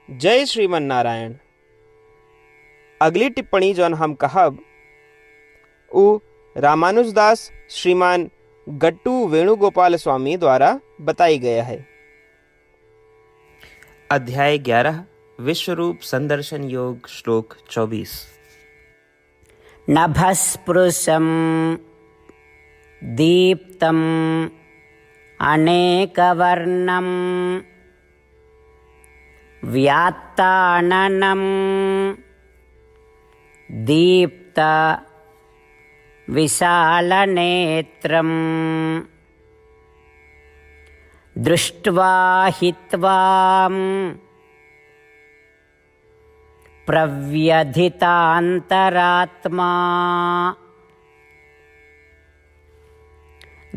जय श्रीमन नारायण। अगली टिप्पणी जौन हम कहब उ रामानुजदास श्रीमान गट्टू वेणुगोपाल स्वामी द्वारा बताई गया है। अध्याय 11 विश्वरूप संदर्शन योग श्लोक 24। नभस्पृशं दीप्तम् अनेकवर्णं व्यात्ताननं दीप्त विशालनेत्रम् दृष्ट्वा हित्वां प्रव्यथितान्तरात्मा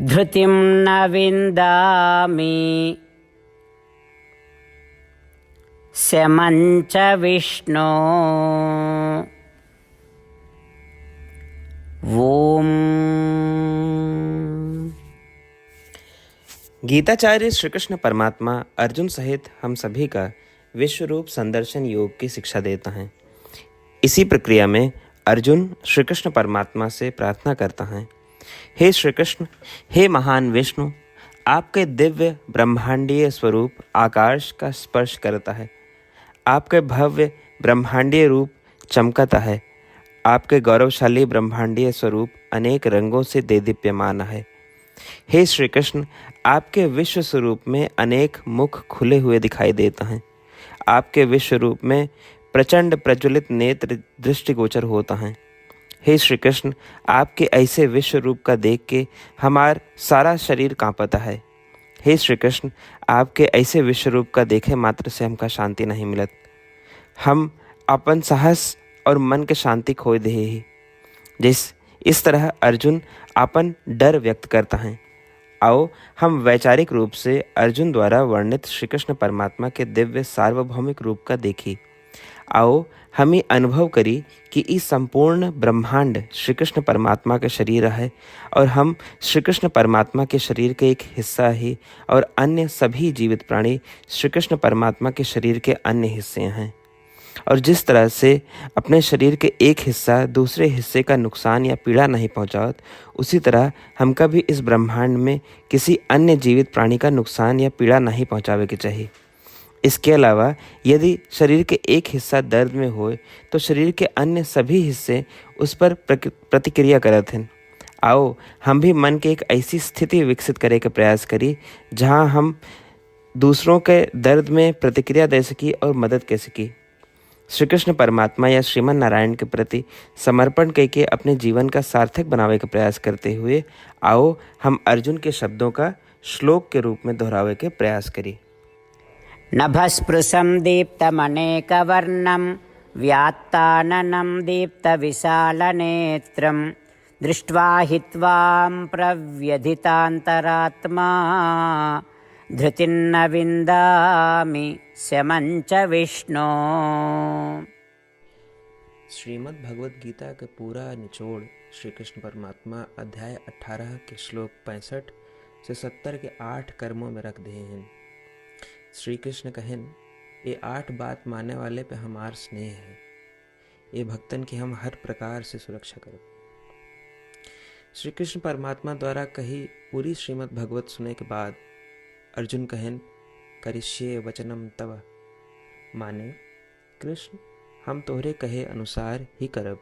धृतिं न विन्दामि शमं च विष्णो। ओम। गीताचार्य श्री कृष्ण परमात्मा अर्जुन सहित हम सभी का विश्वरूप संदर्शन योग की शिक्षा देता है। इसी प्रक्रिया में अर्जुन श्री कृष्ण परमात्मा से प्रार्थना करता है, हे श्री कृष्ण, हे महान विष्णु, आपके दिव्य ब्रह्मांडीय स्वरूप आकाश का स्पर्श करता है। आपके भव्य ब्रह्मांडीय रूप चमकता है। आपके गौरवशाली ब्रह्मांडीय स्वरूप अनेक रंगों से देदीप्यमान है। हे श्री कृष्ण, आपके विश्व स्वरूप में अनेक मुख खुले हुए दिखाई देता है। आपके विश्व रूप में प्रचंड प्रज्वलित नेत्र दृष्टिगोचर होता है। हे श्री कृष्ण, आपके ऐसे विश्व रूप का देख के हमार सारा शरीर कांपता है। हे श्री कृष्ण, आपके ऐसे विश्व रूप का देखे मात्र से हमका शांति नहीं मिलत। हम अपन साहस और मन के शांति खो दे ही। इस तरह अर्जुन अपन डर व्यक्त करता है। आओ हम वैचारिक रूप से अर्जुन द्वारा वर्णित श्री कृष्ण परमात्मा के दिव्य सार्वभौमिक रूप का देखी। आओ हम ही अनुभव करी कि इस संपूर्ण ब्रह्मांड श्री कृष्ण परमात्मा का शरीर है और हम श्री कृष्ण परमात्मा के शरीर के एक हिस्सा ही और अन्य सभी जीवित प्राणी श्री कृष्ण परमात्मा के शरीर के अन्य हिस्से हैं। और जिस तरह से अपने शरीर के एक हिस्सा दूसरे हिस्से का नुकसान या पीड़ा नहीं पहुंचावत, उसी तरह हमका भी इस ब्रह्मांड में किसी अन्य जीवित प्राणी का नुकसान या पीड़ा नहीं पहुंचावे के चाहिए। इसके अलावा यदि शरीर के एक हिस्सा दर्द में होए तो शरीर के अन्य सभी हिस्से उस पर प्रतिक्रिया करत हैं। आओ हम भी मन के एक ऐसी स्थिति विकसित करे का प्रयास करी जहां हम दूसरों के दर्द में प्रतिक्रिया दे सकी और मदद कर सकी। श्री कृष्ण परमात्मा या श्रीमन नारायण के प्रति समर्पण करके अपने जीवन का सार्थक बनावे का प्रयास करते हुए आओ हम अर्जुन के शब्दों का श्लोक के रूप में दोहरावे के प्रयास करें। नभस्पृशं दीप्तमनेकवर्णं व्यात्ताननं दीप्तविशालनेत्रं दृष्ट्वा हित्वां प्रव्यथितान्तरात्मा धृतिर्न विन्दामि शमं च विष्णो। श्रीमद् भगवद गीता का पूरा निचोड़ श्री कृष्ण परमात्मा अध्याय 18 के श्लोक 65 से 70 के 8 कर्मों में रख दिए हैं। श्री कृष्ण कहन, ये 8 बात मानने वाले पे हमार स्नेह है। ये भक्तन की हम हर प्रकार से सुरक्षा करें। श्री कृष्ण परमात्मा द्वारा कही पूरी श्रीमद् भगवत सुने के बाद अर्जुन कहन, करिष्ये वचनम तव, माने कृष्ण हम तोहरे कहे अनुसार ही करब।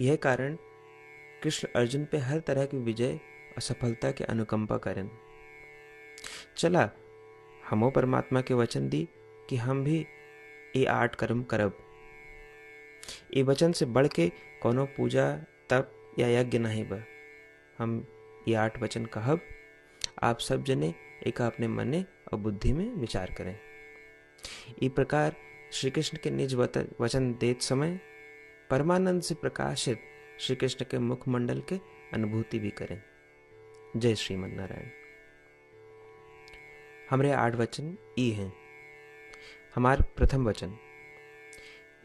यह कारण कृष्ण अर्जुन पे हर तरह की विजय और सफलता के अनुकंपा करें। चला हमो परमात्मा के वचन दी कि हम भी ये 8 कर्म करब। ये वचन से बढ़ के कोनो पूजा तप या यज्ञ नहीं बा। हम ये 8 वचन कहब, आप सब जने एक अपने मने और बुद्धि में विचार करें। इस प्रकार श्री कृष्ण के निज वचन देत समय परमानंद से प्रकाशित श्री कृष्ण के मुखमंडल के अनुभूति भी करें। जय श्रीमन नारायण। हमारे 8 वचन ई हैं। हमार प्रथम वचन,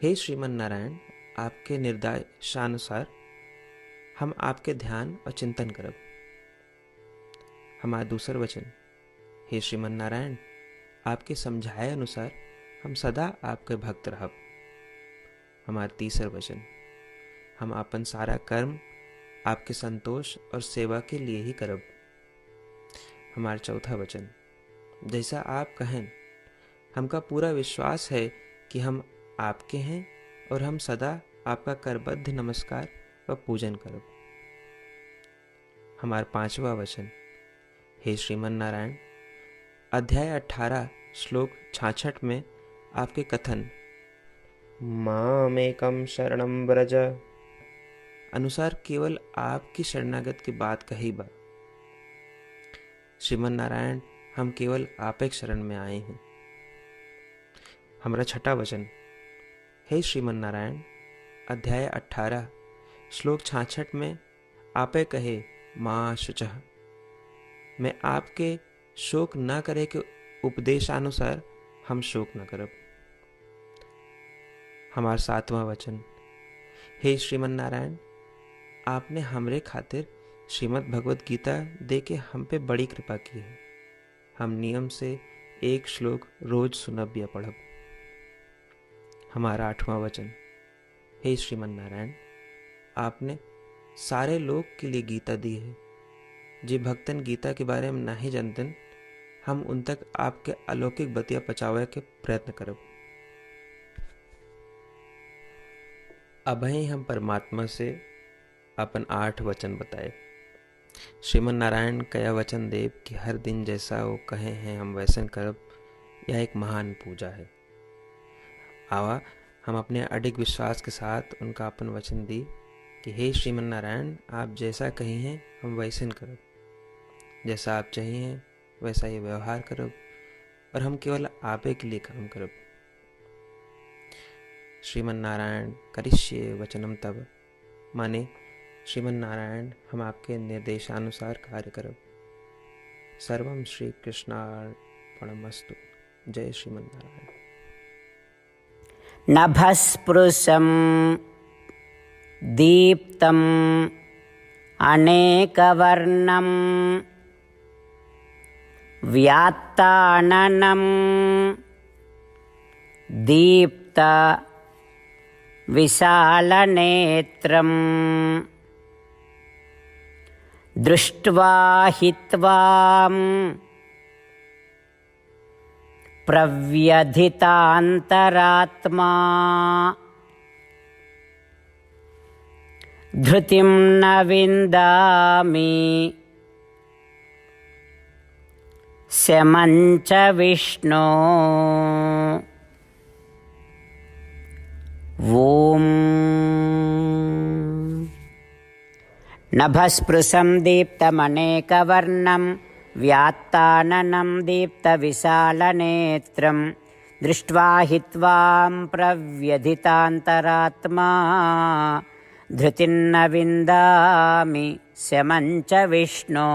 हे श्रीमन नारायण, आपके निर्देशानुसार हम आपके ध्यान और चिंतन करब। हमारा दूसर वचन, हे श्रीमन नारायण, आपके समझाए अनुसार हम सदा आपके भक्त रहब। हमार तीसर वचन, हम अपन सारा कर्म आपके संतोष और सेवा के लिए ही करब। हमार चौथा वचन, जैसा आप कहें, हमका पूरा विश्वास है कि हम आपके हैं और हम सदा आपका करबद्ध नमस्कार व पूजन करब। हमार पांचवा वचन, हे श्रीमन नारायण, अध्याय 18 श्लोक 66 में आपके कथन मामेकम शरणम व्रज अनुसार केवल आपकी शरणागत की बात कही बा। श्रीमन नारायण, हम केवल आप एक शरण में आए हैं। हमारा छठा वचन, हे श्रीमन नारायण, अध्याय 18 श्लोक 66 में आपे कहे माँ शुचः, मैं आपके शोक न करे के उपदेशानुसार हम शोक न करब। हमार सातवां वचन, हे श्रीमन नारायण, आपने हमरे खातिर श्रीमद् भगवत गीता दे के हम पे बड़ी कृपा की है। हम नियम से एक श्लोक रोज सुनब या पढ़ब। हमारा आठवां वचन, हे श्रीमन नारायण, आपने सारे लोग के लिए गीता दी है। जे भक्तन गीता के बारे में नहीं जानतन, हम उन तक आपके अलौकिक बतिया पहुंचावे के प्रयत्न करब। अभय हम परमात्मा से अपन 8 वचन बताए। श्रीमन नारायण कया वचन देव कि हर दिन जैसा वो कहे हैं हम वैसन करब, यह एक महान पूजा है। आवा हम अपने अडिग विश्वास के साथ उनका अपन वचन दी कि हे श्रीमन नारायण, आप जैसा कही हैं हम वैसन करब, जैसा आप चाहिए वैसा ये व्यवहार करब और हम केवल आपे के लिए काम करब। श्रीमन नारायण करिष्ये वचनम तब, माने श्रीमन नारायण हम आपके निर्देशानुसार कार्य करब। सर्वम श्री कृष्णार्पणमस्तु। जय श्रीमन नारायण। नभस्पृशं दीप्तम् अनेकवर्णं व्यात्ताननं दीप्त विशालनेत्रं दृष्ट्वा हि त्वां प्रव्यथितान्तरात्मा धृतिं न विन्दामि शमं च विष्णो। ॐ नभस्पृशं दीप्तमनेकवर्णं व्यात्ताननं दीप्तविशालनेत्रं दृष्ट्वा हि त्वां प्रव्यथितान्तरात्मा धृतिं न विन्दामि शमं च विष्णो।